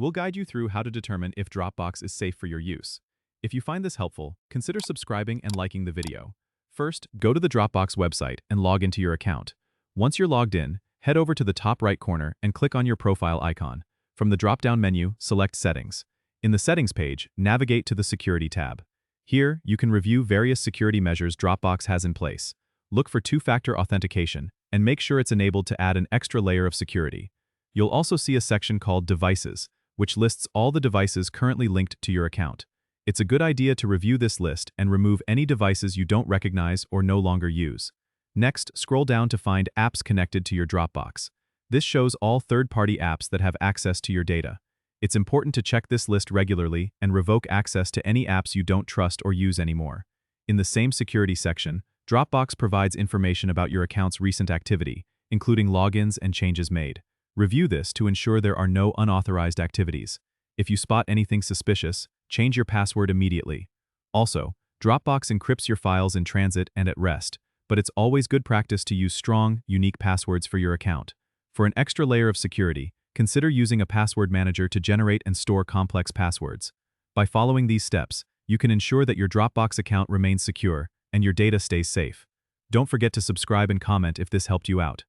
we'll guide you through how to determine if Dropbox is safe for your use. If you find this helpful, consider subscribing and liking the video. First, go to the Dropbox website and log into your account. Once you're logged in, head over to the top right corner and click on your profile icon. From the drop-down menu, select Settings. In the Settings page, navigate to the Security tab. Here, you can review various security measures Dropbox has in place. Look for two-factor authentication, and make sure it's enabled to add an extra layer of security. You'll also see a section called Devices, which lists all the devices currently linked to your account. It's a good idea to review this list and remove any devices you don't recognize or no longer use. Next, scroll down to find Apps connected to your Dropbox. This shows all third-party apps that have access to your data. It's important to check this list regularly and revoke access to any apps you don't trust or use anymore. In the same security section, Dropbox provides information about your account's recent activity, including logins and changes made. Review this to ensure there are no unauthorized activities. If you spot anything suspicious, change your password immediately. Also, Dropbox encrypts your files in transit and at rest, but it's always good practice to use strong, unique passwords for your account. For an extra layer of security, consider using a password manager to generate and store complex passwords. By following these steps, you can ensure that your Dropbox account remains secure and your data stays safe. Don't forget to subscribe and comment if this helped you out.